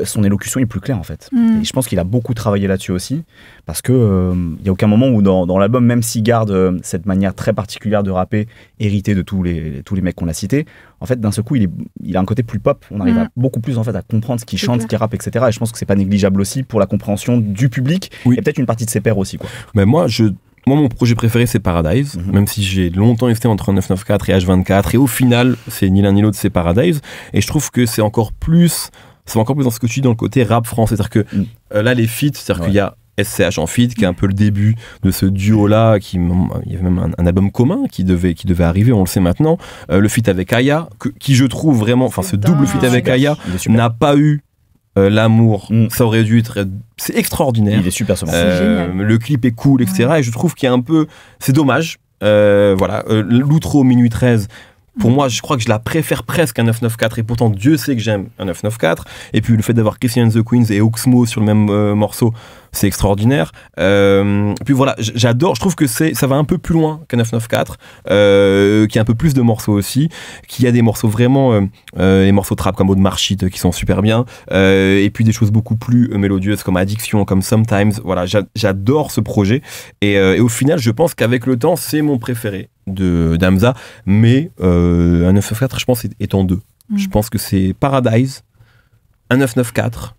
son élocution est plus claire, en fait. Et je pense qu'il a beaucoup travaillé là-dessus aussi, parce que y a aucun moment où dans l'album, même s'il garde cette manière très particulière de rapper, héritée de tous les mecs qu'on a cités, en fait, d'un seul coup, il a un côté plus pop. On arrive à beaucoup plus, en fait, à comprendre ce qu'il chante, ce qu'il rappe, etc. Et je pense que c'est pas négligeable aussi pour la compréhension du public et peut-être une partie de ses pairs aussi, quoi. Mais moi, mon projet préféré, c'est Paradise, même si j'ai longtemps hésité entre 994 et H24, et au final, c'est ni l'un ni l'autre, c'est Paradise. Et je trouve que c'est encore plus dans ce que tu dis, dans le côté rap français. C'est-à-dire que là, les feats, c'est-à-dire qu'il y a SCH en feat, qui est un peu le début de ce duo-là, il y avait même un album commun qui devait arriver, on le sait maintenant. Le feat avec Aya, qui je trouve vraiment, enfin ce double feat avec Aya n'a pas eu l'amour, ça aurait dû être... C'est extraordinaire. Il est super sombre. Le clip est cool, etc. Et je trouve qu'il y a un peu... C'est dommage. L'outro Minuit 13... Pour moi, je crois que je la préfère presque à 994, et pourtant Dieu sait que j'aime un 994. Et puis le fait d'avoir Christian and the Queens et Oxmo sur le même morceau, c'est extraordinaire. Puis voilà, j'adore, je trouve que ça va un peu plus loin qu'un 994, qui a un peu plus de morceaux aussi, qui a des morceaux vraiment, les morceaux trap comme Aude Marchit qui sont super bien, et puis des choses beaucoup plus mélodieuses comme Addiction, comme Sometimes. Voilà, j'adore ce projet. Et au final, je pense qu'avec le temps, c'est mon préféré d'Hamza, mais un 994, je pense, est en deux. Je pense que c'est Paradise, un 994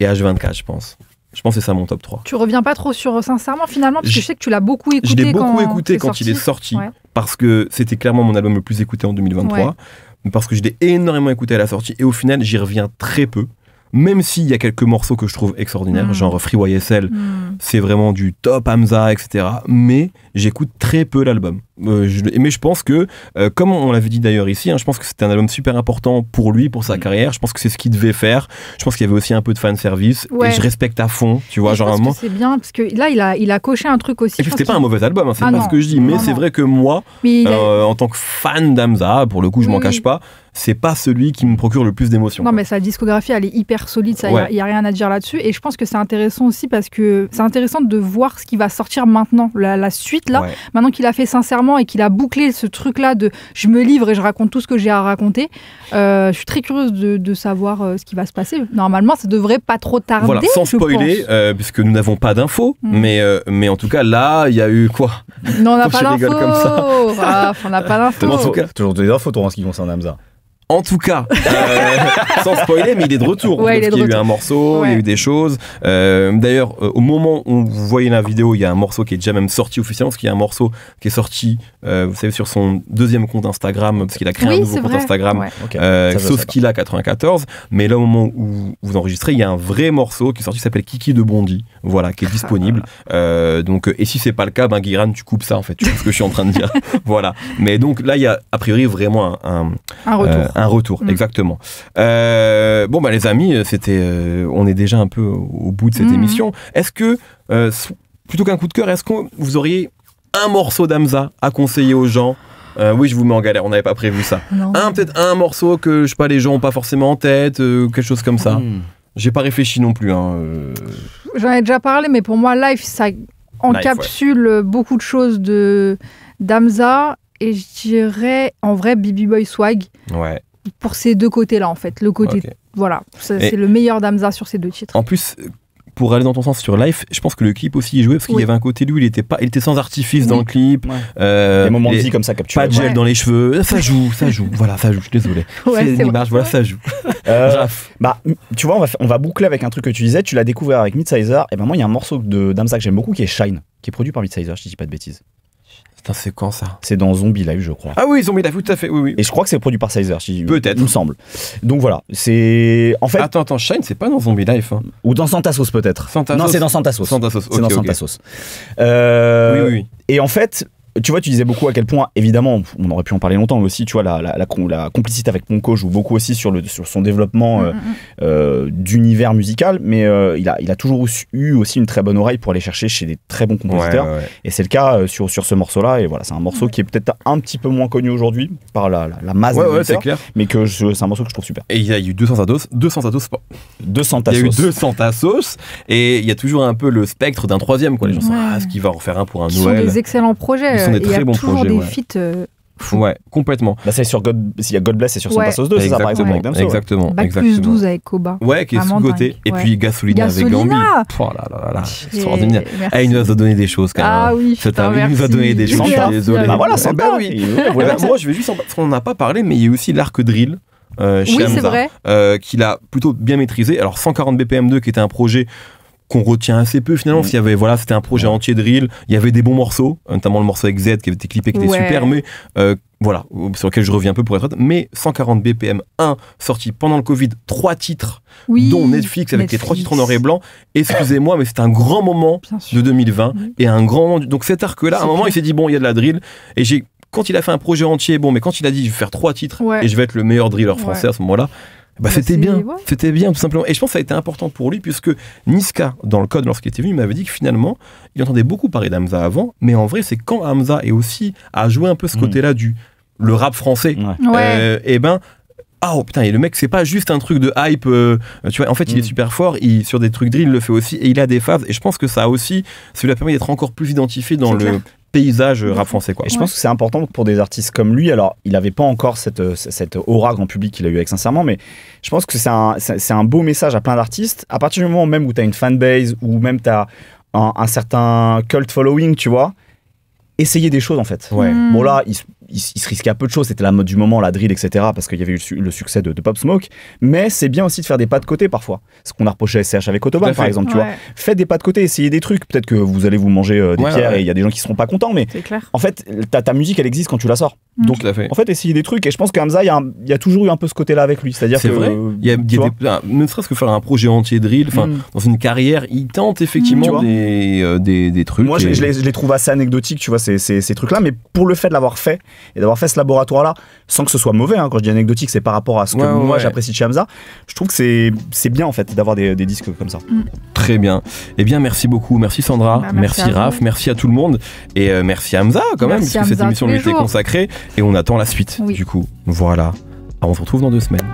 et H24, je pense. Je pense que c'est ça mon top 3. Tu reviens pas trop sur Sincèrement, finalement, parce que je sais que tu l'as beaucoup écouté. Je l'ai beaucoup écouté quand il est sorti, parce que c'était clairement mon album le plus écouté en 2023, parce que je l'ai énormément écouté à la sortie, et au final, j'y reviens très peu. Même s'il y a quelques morceaux que je trouve extraordinaires, genre Free YSL, c'est vraiment du top Hamza, etc. Mais j'écoute très peu l'album. Mais je pense que, comme on l'avait dit d'ailleurs ici, je pense que c'était un album super important pour lui, pour sa carrière. Je pense que c'est ce qu'il devait faire. Je pense qu'il y avait aussi un peu de fanservice. Et je respecte à fond, tu vois, genre un moment. C'est bien, parce que là, il a coché un truc aussi. Et puis c'était pas un mauvais album, c'est pas ce que je dis. Mais c'est vrai que moi, en tant que fan d'Hamza, pour le coup, je m'en cache pas, c'est pas celui qui me procure le plus d'émotions. Non, mais sa discographie, elle est hyper solide, il y a rien à dire là-dessus. Et je pense que c'est intéressant aussi parce que c'est intéressant de voir ce qui va sortir maintenant, la suite là. Maintenant qu'il a fait Sincèrement et qu'il a bouclé ce truc-là de je me livre et je raconte tout ce que j'ai à raconter, je suis très curieuse de savoir ce qui va se passer. Normalement, ça devrait pas trop tarder. Voilà, sans spoiler, puisque nous n'avons pas d'infos, mais en tout cas, là, il y a eu quoi? Non, on n'a pas d'infos. On n'a pas d'infos. Toujours des infos, toi, en ce qui concerne Hamza. En tout cas, sans spoiler, mais il est de retour. Ouais, il y a eu un morceau, il y a eu des choses. D'ailleurs, au moment où vous voyez la vidéo, il y a un morceau qui est déjà même sorti officiellement, parce qu'il y a un morceau qui est sorti, vous savez, sur son deuxième compte Instagram, parce qu'il a créé un nouveau compte Instagram, Soskila 94. Mais là, au moment où vous enregistrez, il y a un vrai morceau qui est sorti, qui s'appelle Kiki de Bondy, voilà, qui est disponible. Donc, et si c'est pas le cas, ben Guiran, tu coupes ça en fait, tu vois ce que je suis en train de dire. Voilà. Mais donc là, il y a a priori vraiment un retour, exactement. Bon, bah les amis, on est déjà un peu au bout de cette émission. Est-ce que, plutôt qu'un coup de cœur, est-ce que vous auriez un morceau d'Hamza à conseiller aux gens? Oui, je vous mets en galère, on n'avait pas prévu ça. Peut-être un morceau que, je sais pas, les gens n'ont pas forcément en tête, quelque chose comme ça. J'ai pas réfléchi non plus. J'en ai déjà parlé, mais pour moi, Life, ça encapsule beaucoup de choses d'Hamza. Et je dirais, en vrai, Baby Boy Swag. Ouais. Pour ces deux côtés-là, en fait. Le côté, voilà, c'est le meilleur d'Hamza sur ces deux titres. En plus, pour aller dans ton sens sur Life, je pense que le clip aussi est joué, parce qu'il y avait un côté, lui, il était sans artifice dans le clip. Des moments de vie comme ça capturés. Pas de gel dans les cheveux. Ça joue. Voilà, ça joue, je suis désolé. C'est une image, voilà, ça joue. Bah, tu vois, on va boucler avec un truc que tu disais, tu l'as découvert avec Midsizer. Et ben moi, il y a un morceau d'Hamza que j'aime beaucoup qui est Shine, qui est produit par Midsizer, je dis pas de bêtises. C'est quand ça? C'est dans Zombie Live, je crois. Ah oui, Zombie Live, tout à fait, oui. Et je crois que c'est produit par Sizer, peut-être, il me semble. Donc voilà, c'est en fait. Attends, Shine, c'est pas dans Zombie Live. Hein. Ou dans Santa Sauce peut-être. Non, c'est dans Santa Sauce. C'est dans Santa Sauce. Oui. Et en fait, tu vois, tu disais beaucoup à quel point, évidemment, on aurait pu en parler longtemps, mais aussi, tu vois, la complicité avec Ponko joue beaucoup aussi sur son développement d'univers musical, mais il a toujours eu aussi une très bonne oreille pour aller chercher chez des très bons compositeurs. Et c'est le cas sur ce morceau-là. Et voilà, c'est un morceau qui est peut-être un petit peu moins connu aujourd'hui par la masse des c'est clair. Mais que c'est un morceau que je trouve super. Et il y a eu 200 Tassos. Il y a eu 200 Tassos. Et il y a toujours un peu le spectre d'un troisième, quoi. Les gens sont est-ce qu'il va en faire un pour un Noël? Ce sont des excellents projets. Sont des très bons projets. Il y a toujours des feats fous. Ouais, complètement. Là, c'est sur s'il y a God Bless, c'est sur Santa Sauce 2, c'est ça par exemple avec Damso. Exactement. Bac plus 12 avec Koba. Ouais, qui est sous-côté. Et puis Gasolina avec Gambi. Oh là, extraordinaire. Il nous a donné des choses quand même. Ah oui, il nous a donné des choses. Je suis désolé. Bah voilà, Santa. Oui. Moi, je vais juste parce qu'on n'en a pas parlé, mais il y a aussi l'arc drill. Chez Hamza, qu'il a plutôt bien maîtrisé. Alors 140 BPM2 qui était un projet qu'on retient assez peu finalement, parce qu'il y avait, c'était un projet entier drill, il y avait des bons morceaux, notamment le morceau avec Z qui avait été clippé, qui était super, mais sur lequel je reviens un peu pour être honnête, mais 140 BPM 1 sorti pendant le Covid, 3 titres, dont Netflix avec les 3 titres en noir et blanc. Excusez-moi, mais c'est un grand moment de 2020 et un grand moment. Donc cet arc-là, à un moment, il s'est dit bon, il y a de la drill, et quand il a fait un projet entier, mais quand il a dit je vais faire 3 titres et je vais être le meilleur driller français à ce moment-là, c'était bien, tout simplement. Et je pense que ça a été important pour lui, puisque Niska, dans le code, lorsqu'il était venu, il m'avait dit que finalement, il entendait beaucoup parler d'Hamza avant, mais en vrai, c'est quand Hamza a joué un peu ce côté-là le rap français, et le mec, c'est pas juste un truc de hype, tu vois, en fait, il est super fort, sur des trucs drill, il le fait aussi, et il a des phases, et je pense que ça a aussi, ça lui a permis d'être encore plus identifié dans le paysage rap français, quoi. Et je pense que c'est important pour des artistes comme lui. Alors, il n'avait pas encore cette aura grand public qu'il a eu avec Sincèrement, mais je pense que c'est un beau message à plein d'artistes. À partir du moment même où tu as une fanbase, ou même tu as un certain cult following, tu vois, essayer des choses en fait. Bon là, il se risquait à peu de choses, c'était la mode du moment, la drill, etc. Parce qu'il y avait eu le succès de Pop Smoke. Mais c'est bien aussi de faire des pas de côté parfois. Ce qu'on a reproché à SCH avec Autobahn par exemple, tu vois. Faites des pas de côté, essayez des trucs. Peut-être que vous allez vous manger des pierres et il y a des gens qui seront pas contents, mais en fait, ta musique elle existe quand tu la sors. Donc en fait, essayez des trucs. Et je pense qu'Hamza, il y a toujours eu un peu ce côté-là avec lui. C'est-à-dire que vrai. Il y a ne serait-ce que faire un projet entier drill, dans une carrière, il tente effectivement des trucs. Moi, je les trouve assez anecdotiques, tu vois, ces trucs-là, mais pour le fait de l'avoir fait et d'avoir fait ce laboratoire-là, sans que ce soit mauvais, quand je dis anecdotique, c'est par rapport à ce que moi j'apprécie de chez Hamza, je trouve que c'est bien en fait d'avoir des disques comme ça. Très bien. Eh bien, merci beaucoup. Merci Sandra, merci Raph, merci à tout le monde, et merci Hamza quand même, puisque cette émission lui était consacrée, et on attend la suite du coup. Voilà. Alors, on se retrouve dans 2 semaines.